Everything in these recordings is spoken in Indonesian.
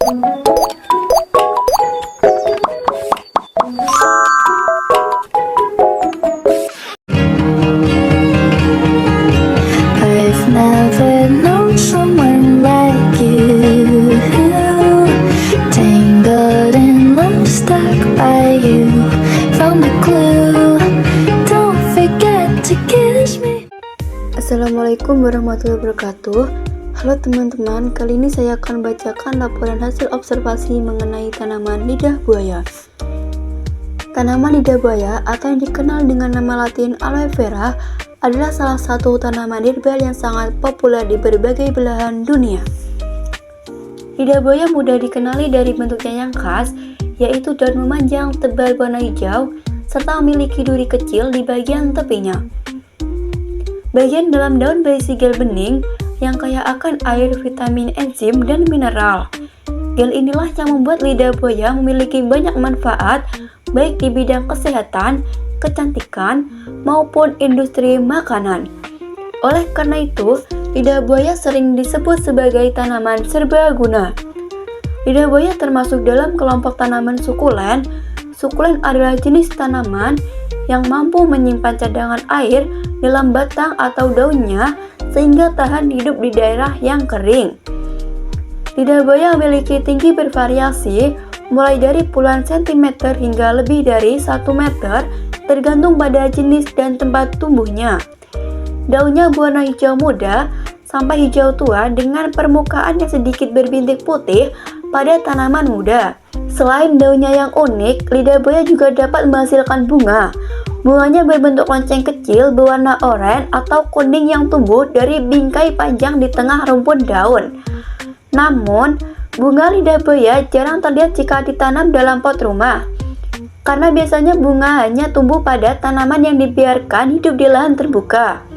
I've never known someone like you, tangled in love, stuck by you, found a clue, don't forget to kiss me. Assalamualaikum warahmatullahi wabarakatuh. Halo teman-teman, kali ini saya akan bacakan laporan hasil observasi mengenai tanaman lidah buaya. Tanaman lidah buaya atau yang dikenal dengan nama latin aloe vera adalah salah satu tanaman herbal yang sangat populer di berbagai belahan dunia. Lidah buaya mudah dikenali dari bentuknya yang khas, yaitu daun memanjang tebal warna hijau serta memiliki duri kecil di bagian tepinya. Bagian dalam daun berisi gel bening yang kaya akan air, vitamin, enzim, dan mineral. Gel inilah yang membuat lidah buaya memiliki banyak manfaat baik di bidang kesehatan, kecantikan, maupun industri makanan. Oleh karena itu, lidah buaya sering disebut sebagai tanaman serbaguna. Lidah buaya termasuk dalam kelompok tanaman sukulen. Sukulen adalah jenis tanaman yang mampu menyimpan cadangan air dalam batang atau daunnya sehingga tahan hidup di daerah yang kering. Lidah buaya memiliki tinggi bervariasi mulai dari puluhan sentimeter hingga lebih dari 1 meter tergantung pada jenis dan tempat tumbuhnya. Daunnya berwarna hijau muda sampai hijau tua dengan permukaan yang sedikit berbintik putih pada tanaman muda. Selain daunnya yang unik, lidah buaya juga dapat menghasilkan bunga. Bunganya berbentuk lonceng kecil berwarna oranye atau kuning yang tumbuh dari bingkai panjang di tengah rumput daun. Namun, bunga lidah buaya jarang terlihat jika ditanam dalam pot rumah, karena biasanya bunga hanya tumbuh pada tanaman yang dibiarkan hidup di lahan terbuka.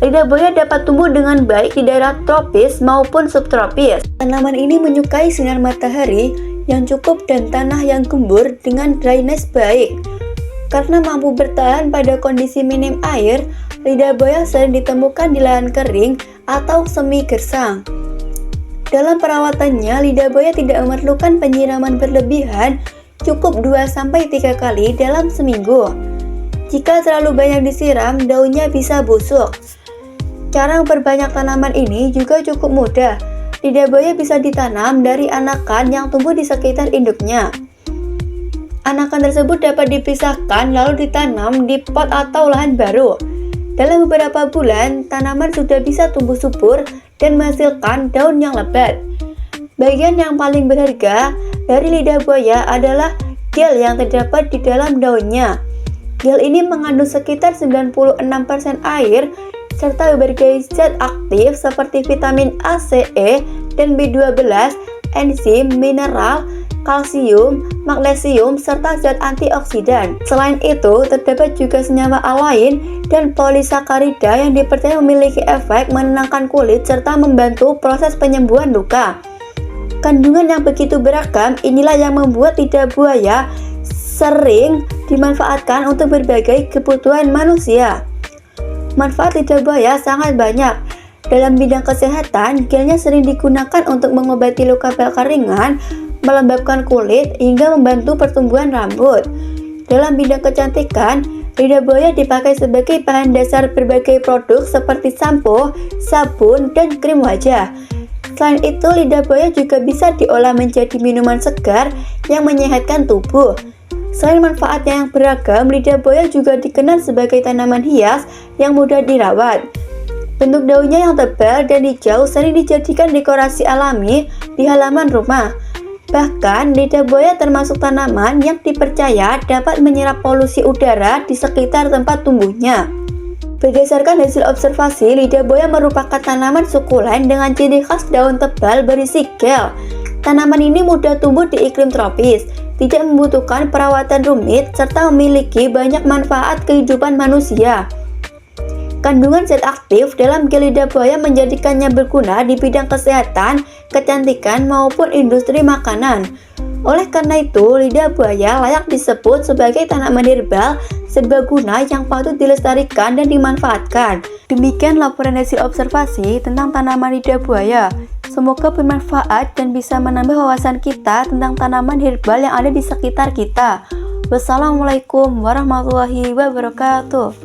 Lidah buaya dapat tumbuh dengan baik di daerah tropis maupun subtropis. Tanaman ini menyukai sinar matahari yang cukup dan tanah yang gembur dengan drainase baik. Karena mampu bertahan pada kondisi minim air, lidah buaya sering ditemukan di lahan kering atau semi gersang. Dalam perawatannya, lidah buaya tidak memerlukan penyiraman berlebihan, cukup 2-3 kali dalam seminggu. Jika terlalu banyak disiram, daunnya bisa busuk. Cara memperbanyak tanaman ini juga cukup mudah. Lidah buaya bisa ditanam dari anakan yang tumbuh di sekitar induknya. Anakan tersebut dapat dipisahkan lalu ditanam di pot atau lahan baru. Dalam beberapa bulan, tanaman sudah bisa tumbuh subur dan menghasilkan daun yang lebat. Bagian yang paling berharga dari lidah buaya adalah gel yang terdapat di dalam daunnya. Gel ini mengandung sekitar 96% air serta berbagai zat aktif seperti vitamin A, C, E, dan B12, enzim, mineral, kalsium, magnesium, serta zat antioksidan. Selain itu, terdapat juga senyawa alain dan polisakarida yang dipercaya memiliki efek menenangkan kulit serta membantu proses penyembuhan luka. Kandungan yang begitu beragam inilah yang membuat lidah buaya sering dimanfaatkan untuk berbagai kebutuhan manusia. Manfaat lidah buaya sangat banyak. Dalam bidang kesehatan, gelnya sering digunakan untuk mengobati luka bakar ringan, melembabkan kulit, hingga membantu pertumbuhan rambut. Dalam bidang kecantikan, lidah buaya dipakai sebagai bahan dasar berbagai produk seperti sampo, sabun, dan krim wajah. Selain itu, lidah buaya juga bisa diolah menjadi minuman segar yang menyehatkan tubuh. Selain manfaatnya yang beragam, lidah buaya juga dikenal sebagai tanaman hias yang mudah dirawat. Bentuk daunnya yang tebal dan hijau sering dijadikan dekorasi alami di halaman rumah. Bahkan, lidah buaya termasuk tanaman yang dipercaya dapat menyerap polusi udara di sekitar tempat tumbuhnya. Berdasarkan hasil observasi, lidah buaya merupakan tanaman sukulen dengan ciri khas daun tebal berisi gel. Tanaman ini mudah tumbuh di iklim tropis, tidak membutuhkan perawatan rumit, serta memiliki banyak manfaat kehidupan manusia. Kandungan zat aktif dalam gel lidah buaya menjadikannya berguna di bidang kesehatan, kecantikan, maupun industri makanan. Oleh karena itu, lidah buaya layak disebut sebagai tanaman herbal serbaguna yang patut dilestarikan dan dimanfaatkan. Demikian laporan hasil observasi tentang tanaman lidah buaya. Semoga bermanfaat dan bisa menambah wawasan kita tentang tanaman herbal yang ada di sekitar kita. Wassalamualaikum warahmatullahi wabarakatuh.